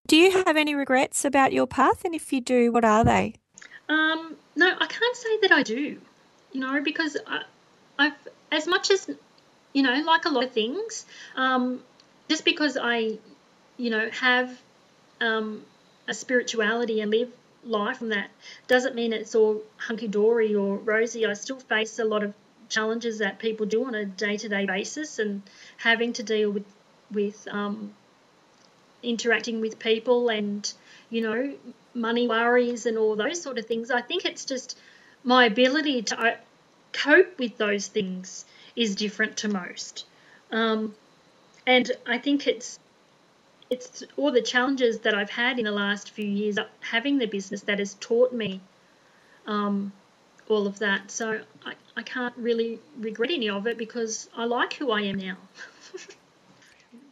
Do you have any regrets about your path? And if you do, what are they? No, I can't say that I do, because I've, as much as, like a lot of things, just because I, have a spirituality and live life from that doesn't mean it's all hunky-dory or rosy. I still face a lot of challenges that people do on a day-to-day basis, and having to deal with interacting with people and, money worries and all those sort of things. I think it's just my ability to cope with those things is different to most. And I think it's all the challenges that I've had in the last few years having the business that has taught me all of that. So I can't really regret any of it because I like who I am now.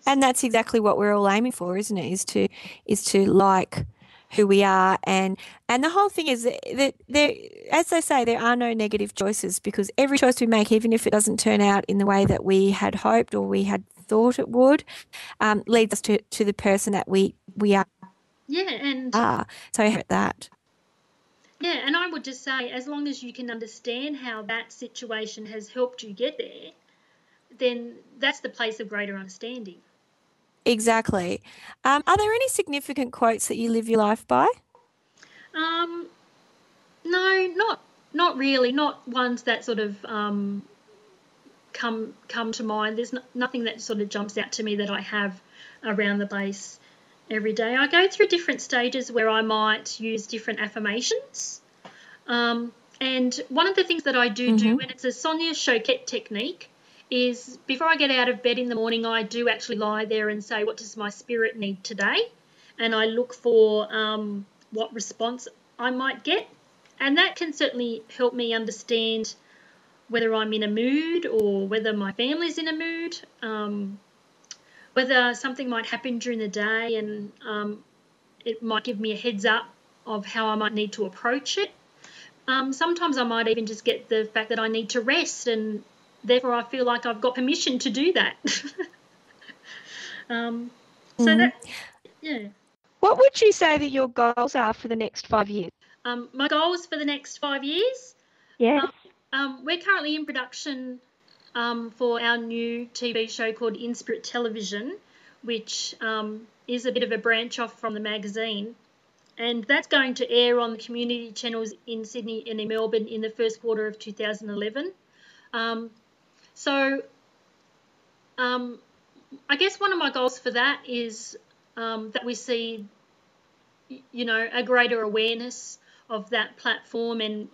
And that's exactly what we're all aiming for, isn't it? Is to like who we are, and the whole thing is that there, as they say, there are no negative choices because every choice we make, even if it doesn't turn out in the way that we had hoped or we had thought it would, leads us to the person that we are. Yeah, and So I hate that. yeah, and I would just say, as long as you can understand how that situation has helped you get there, then that's the place of greater understanding. Exactly. Are there any significant quotes that you live your life by? Um, no, not really. Not ones that sort of come to mind. There's nothing that sort of jumps out to me that I have around the base every day. I go through different stages where I might use different affirmations. And one of the things that I do, Mm-hmm. and it's a Sonia Choquette technique, is before I get out of bed in the morning, I do actually lie there and say, what does my spirit need today? And I look for what response I might get. And that can certainly help me understand whether I'm in a mood or whether my family's in a mood, whether something might happen during the day and it might give me a heads up of how I might need to approach it. Sometimes I might even just get the fact that I need to rest, and therefore I feel like I've got permission to do that. So Mm. that, yeah. What would you say that your goals are for the next 5 years? My goals for the next 5 years. Yes. We're currently in production for our new TV show called Inspirit Television, which is a bit of a branch off from the magazine. And that's going to air on the community channels in Sydney and in Melbourne in the first quarter of 2011. So I guess one of my goals for that is that we see, a greater awareness of that platform and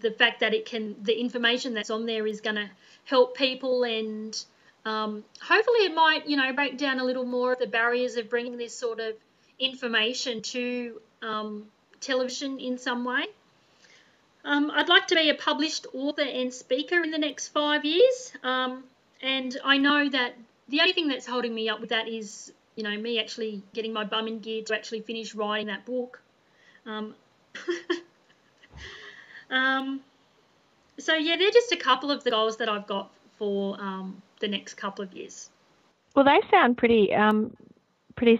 the fact that the information that's on there is going to help people, and hopefully it might, break down a little more of the barriers of bringing this sort of information to television in some way. I'd like to be a published author and speaker in the next 5 years, and I know that the only thing that's holding me up with that is, me actually getting my bum in gear to actually finish writing that book. Um, um, so yeah, they're just a couple of the goals that I've got for the next couple of years. Well, they sound pretty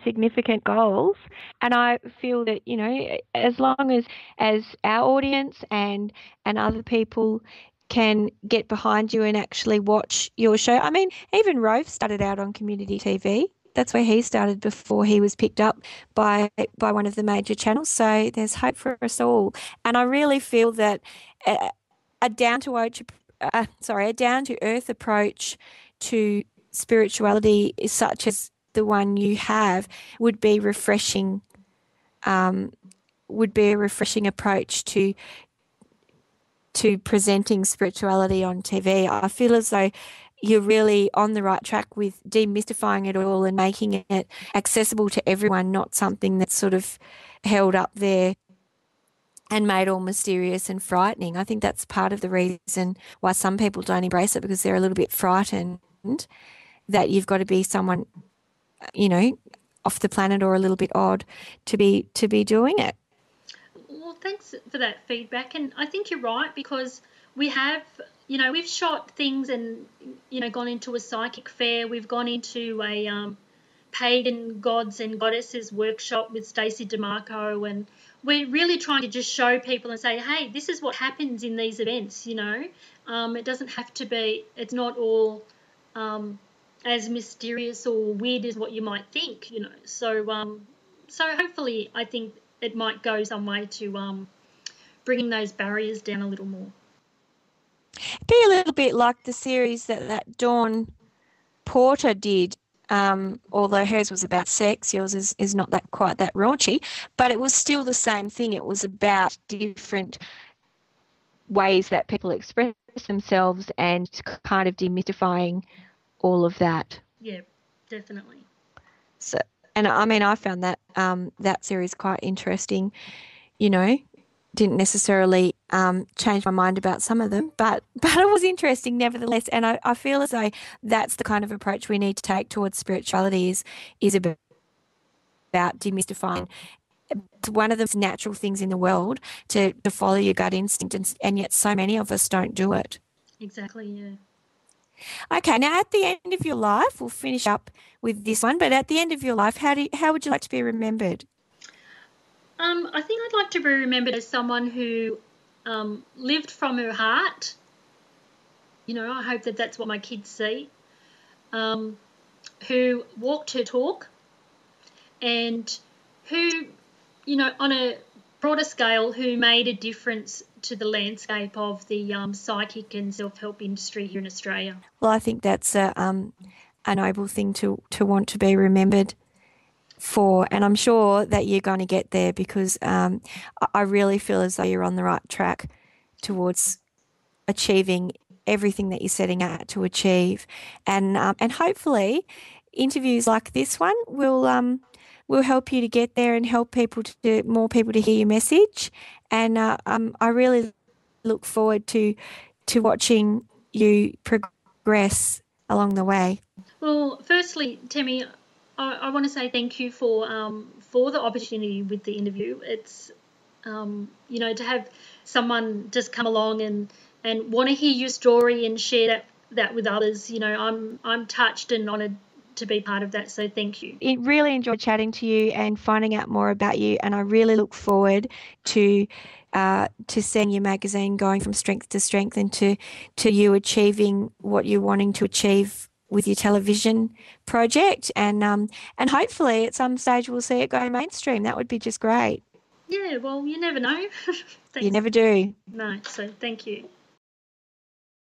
significant goals, and I feel that as long as our audience and other people can get behind you and actually watch your show. I mean, even Rove started out on community TV. That's where he started before he was picked up by one of the major channels. So there's hope for us all, and I really feel that a, a down to earth approach to spirituality is such as the one you have would be refreshing, would be a refreshing approach to presenting spirituality on TV. I feel as though you're really on the right track with demystifying it all and making it accessible to everyone, not something that's sort of held up there and made all mysterious and frightening. I think that's part of the reason why some people don't embrace it, because they're a little bit frightened that you've got to be someone, off the planet or a little bit odd to be doing it. Well, thanks for that feedback, and I think you're right, because we have, we've shot things and, gone into a psychic fair, we've gone into a pagan gods and goddesses workshop with Stacey DeMarco, and we're really trying to just show people and say, hey, this is what happens in these events. It doesn't have to be, it's not all as mysterious or weird as what you might think. So hopefully I think it might go some way to bringing those barriers down a little more. Be a little bit like the series that Dawn Porter did, although hers was about sex. Yours is not that quite that raunchy, but it was still the same thing. It was about different ways that people express themselves and kind of demystifying all of that. Yeah, definitely. So, and I mean, I found that that series quite interesting. Didn't necessarily change my mind about some of them, but it was interesting nevertheless. And I feel as though that's the kind of approach we need to take towards spirituality is about demystifying. It's one of the natural things in the world to follow your gut instinct, and yet so many of us don't do it. Exactly, yeah. Okay, now at the end of your life, we'll finish up with this one, but at the end of your life, how would you like to be remembered? I think I'd like to be remembered as someone who lived from her heart. I hope that that's what my kids see. Who walked her talk, and who, on a broader scale, who made a difference to the landscape of the psychic and self-help industry here in Australia. Well, I think that's a noble thing to want to be remembered for, and I'm sure that you're going to get there because I really feel as though you're on the right track towards achieving everything that you're setting out to achieve, and hopefully interviews like this one will help you to get there and help more people to hear your message, and I really look forward to watching you progress along the way. Well, firstly, Tammie, I want to say thank you for the opportunity with the interview. It's to have someone just come along and want to hear your story and share that with others. I'm touched and honoured to be part of that. So thank you. I really enjoyed chatting to you and finding out more about you, and I really look forward to seeing your magazine going from strength to strength and to you achieving what you're wanting to achieve with your television project, and hopefully at some stage we'll see it go mainstream. That would be just great. Yeah, well, you never know. You never do. No, so thank you.